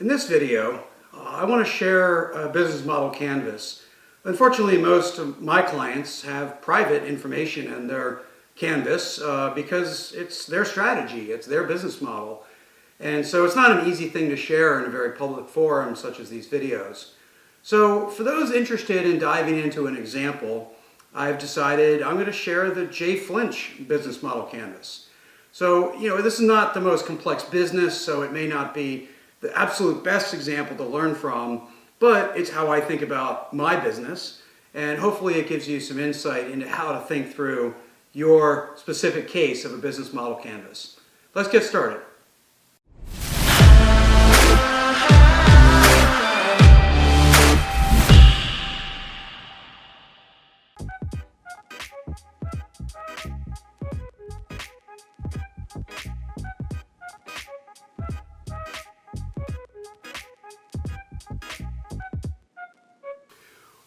In this video, I want to share a business model canvas. Unfortunately, most of my clients have private information in their canvas because it's their strategy, it's their business model. And so it's not an easy thing to share in a very public forum such as these videos. So for those interested in diving into an example, I've decided I'm going to share the JFlinch business model canvas. So, this is not the most complex business, so it may not be the absolute best example to learn from, but it's how I think about my business, and hopefully it gives you some insight into how to think through your specific case of a business model canvas. Let's get started.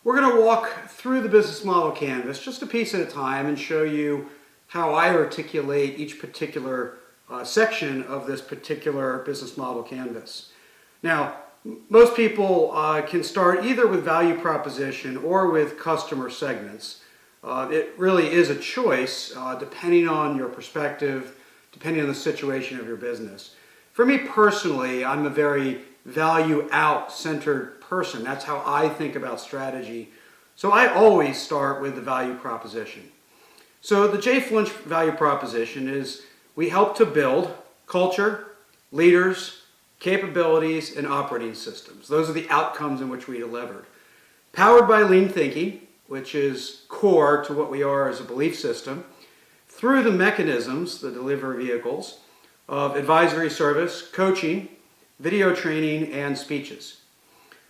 We're going to walk through the business model canvas just a piece at a time and show you how I articulate each particular section of this particular business model canvas. Now, most people can start either with value proposition or with customer segments. It really is a choice depending on your perspective, depending on the situation of your business. For me personally, I'm a very value out centered person. That's how I think about strategy. So I always start with the value proposition. So the JFlinch value proposition is we help to build culture, leaders, capabilities, and operating systems. Those are the outcomes in which we delivered. Powered by lean thinking, which is core to what we are as a belief system, through the mechanisms, the delivery vehicles, of advisory service, coaching, video training, and speeches.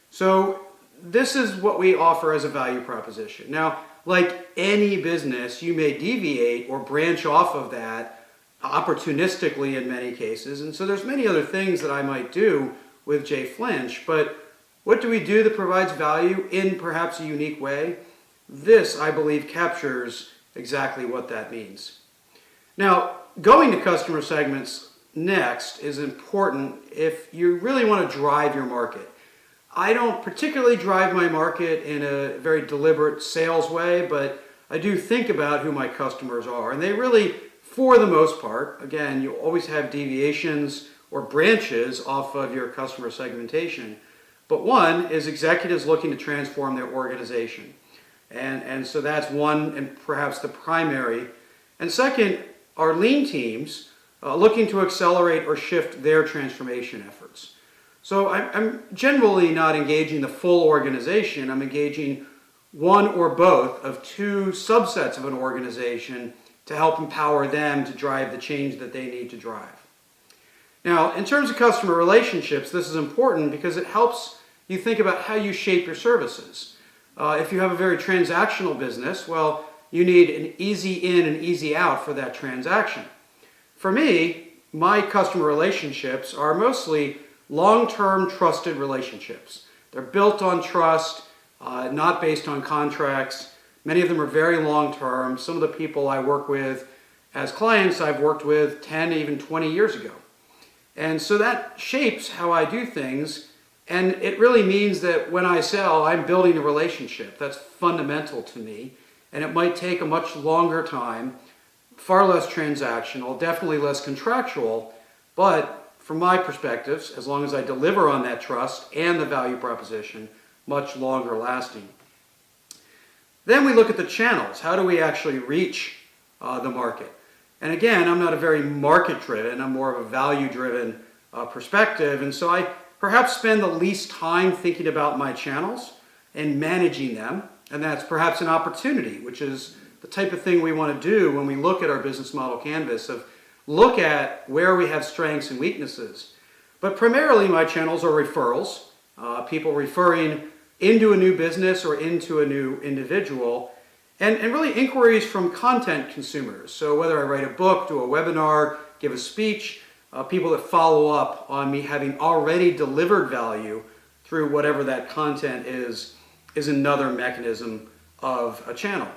So this is what we offer as a value proposition. Now, like any business, you may deviate or branch off of that opportunistically in many cases. And so there's many other things that I might do with JFlinch, but what do we do that provides value in perhaps a unique way? This, I believe, captures exactly what that means. Now, going to customer segments next is important if you really want to drive your market. I don't particularly drive my market in a very deliberate sales way, but I do think about who my customers are. And they really, for the most part, again, you always have deviations or branches off of your customer segmentation. But one is executives looking to transform their organization. And so that's one and perhaps the primary. And second are lean teams looking to accelerate or shift their transformation efforts. So I'm generally not engaging the full organization. I'm engaging one or both of two subsets of an organization to help empower them to drive the change that they need to drive. Now, in terms of customer relationships, this is important because it helps you think about how you shape your services. If you have a very transactional business, well, you need an easy in and easy out for that transaction. For me, my customer relationships are mostly long-term trusted relationships. They're built on trust, not based on contracts. Many of them are very long-term. Some of the people I work with as clients I've worked with 10, even 20 years ago. And so that shapes how I do things, and it really means that when I sell, I'm building a relationship. That's fundamental to me, and it might take a much longer time, far less transactional, definitely less contractual, but from my perspectives, as long as I deliver on that trust and the value proposition, much longer lasting. Then we look at the channels. How do we actually reach the market? And again, I'm not a very market-driven, I'm more of a value-driven perspective, and so I perhaps spend the least time thinking about my channels and managing them, and that's perhaps an opportunity, which is the type of thing we want to do when we look at our business model canvas of look at where we have strengths and weaknesses. But primarily my channels are referrals, people referring into a new business or into a new individual, and really inquiries from content consumers. So whether I write a book, do a webinar, give a speech, people that follow up on me having already delivered value through whatever that content is another mechanism of a channel.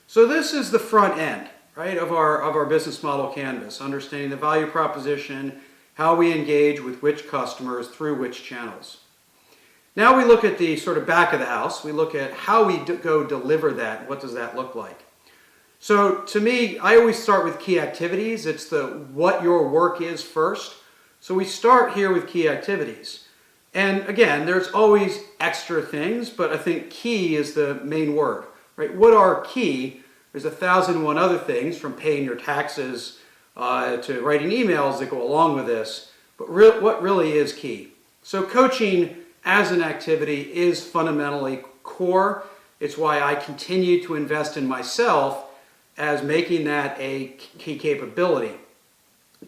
So this is the front end, right, of our business model canvas, understanding the value proposition how we engage with which customers through which channels. Now we look at the sort of back of the house. We look at how we go deliver that. What does that look like? So to me, I always start with key activities. It's the what your work is first. So we start here with key activities. And again, there's always extra things, but I think key is the main word, right? What are key? There's 1,001 other things, from paying your taxes to writing emails that go along with this. But what really is key? So coaching as an activity is fundamentally core. It's why I continue to invest in myself as making that a key capability.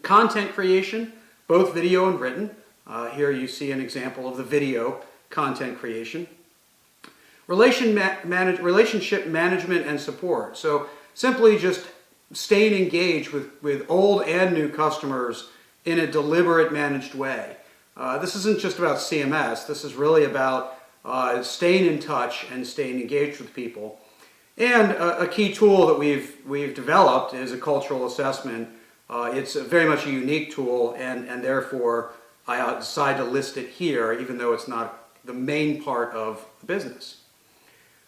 Content creation, both video and written. Here you see an example of the video content creation. Relationship management and support. So simply just staying engaged with old and new customers in a deliberate, managed way. This isn't just about CMS. This is really about staying in touch and staying engaged with people. And a key tool that we've developed is a cultural assessment. It's very much a unique tool, and therefore I decided to list it here, even though it's not the main part of the business.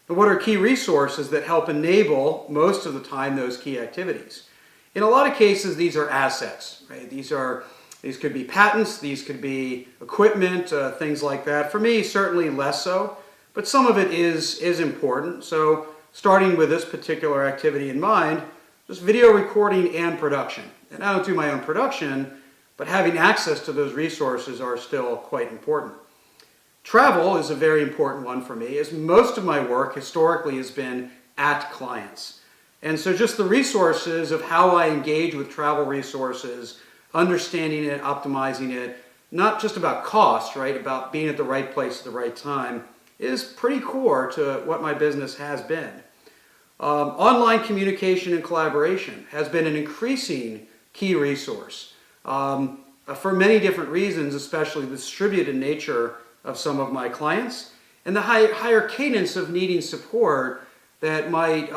But what are key resources that help enable, most of the time, those key activities? In a lot of cases, these are assets, right? These could be patents, these could be equipment, things like that. For me, certainly less so, but some of it is important. So starting with this particular activity in mind, just video recording and production. And I don't do my own production, but having access to those resources are still quite important. Travel is a very important one for me, as most of my work historically has been at clients. And so just the resources of how I engage with travel resources, understanding it, optimizing it, not just about cost, right, about being at the right place at the right time, is pretty core to what my business has been. Online communication and collaboration has been an increasing key resource for many different reasons, especially the distributed nature of some of my clients and the higher cadence of needing support that might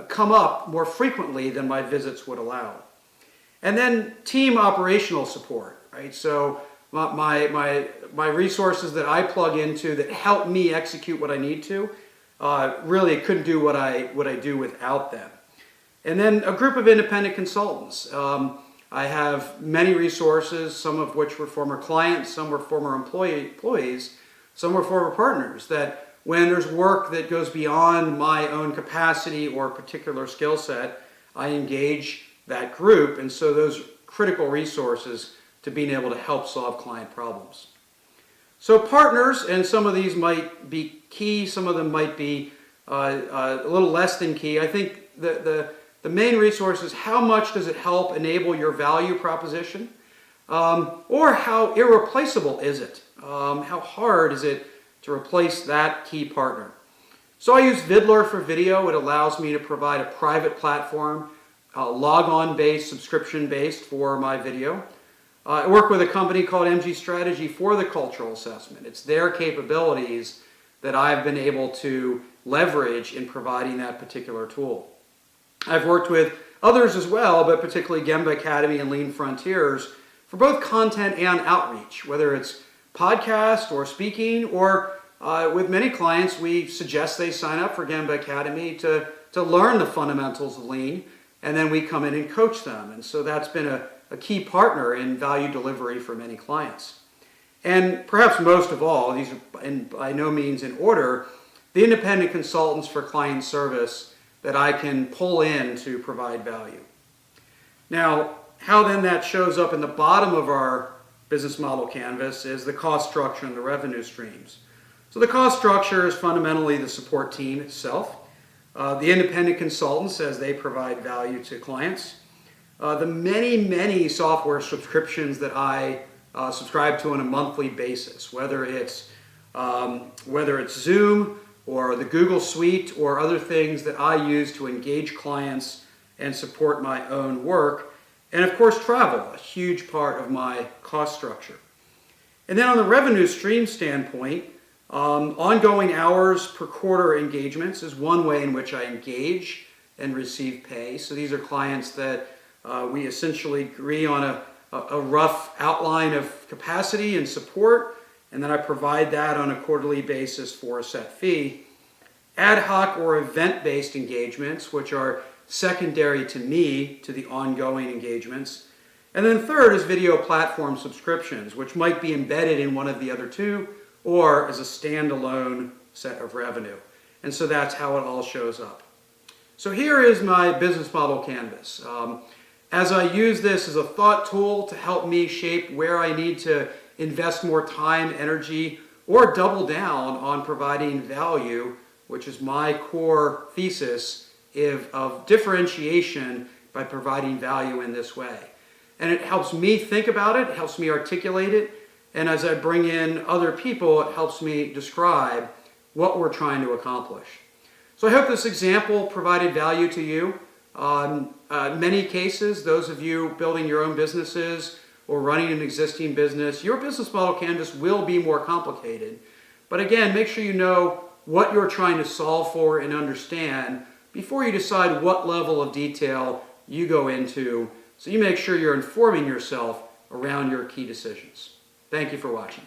come up more frequently than my visits would allow. And then team operational support, right? So my resources that I plug into that help me execute what I need to, really couldn't do what I do without them. And then a group of independent consultants. I have many resources, some of which were former clients, some were former employees, some were former partners, that when there's work that goes beyond my own capacity or particular skill set, I engage that group, and so those critical resources to being able to help solve client problems. So partners, and some of these might be key, some of them might be a little less than key. I think the main resource is how much does it help enable your value proposition, or how irreplaceable is it? How hard is it to replace that key partner? So I use Vidler for video. It allows me to provide a private platform, log-on based, subscription based for my video. I work with a company called MG Strategy for the cultural assessment. It's their capabilities that I've been able to leverage in providing that particular tool. I've worked with others as well, but particularly Gemba Academy and Lean Frontiers for both content and outreach, whether it's podcast or speaking, or with many clients, we suggest they sign up for Gemba Academy to learn the fundamentals of Lean, and then we come in and coach them. And so that's been a key partner in value delivery for many clients. And perhaps most of all, these are by no means in order, the independent consultants for client service that I can pull in to provide value. Now, how then that shows up in the bottom of our business model canvas is the cost structure and the revenue streams. So the cost structure is fundamentally the support team itself, the independent consultants as they provide value to clients, the many software subscriptions that I subscribe to on a monthly basis, whether it's Zoom or the Google Suite or other things that I use to engage clients and support my own work. And of course, travel, a huge part of my cost structure. And then on the revenue stream standpoint, ongoing hours per quarter engagements is one way in which I engage and receive pay. So these are clients that we essentially agree on a rough outline of capacity and support, and then I provide that on a quarterly basis for a set fee. Ad hoc or event-based engagements, which are secondary to me, to the ongoing engagements. And then third is video platform subscriptions, which might be embedded in one of the other two or as a standalone set of revenue. And so that's how it all shows up. So here is my business model canvas. As I use this as a thought tool to help me shape where I need to invest more time, energy, or double down on providing value, which is my core thesis of differentiation by providing value in this way. And it helps me think about it, it helps me articulate it, and as I bring in other people, it helps me describe what we're trying to accomplish. So I hope this example provided value to you. In many cases, those of you building your own businesses or running an existing business, your business model canvas will be more complicated. But again, make sure you know what you're trying to solve for and understand before you decide what level of detail you go into, so you make sure you're informing yourself around your key decisions. Thank you for watching.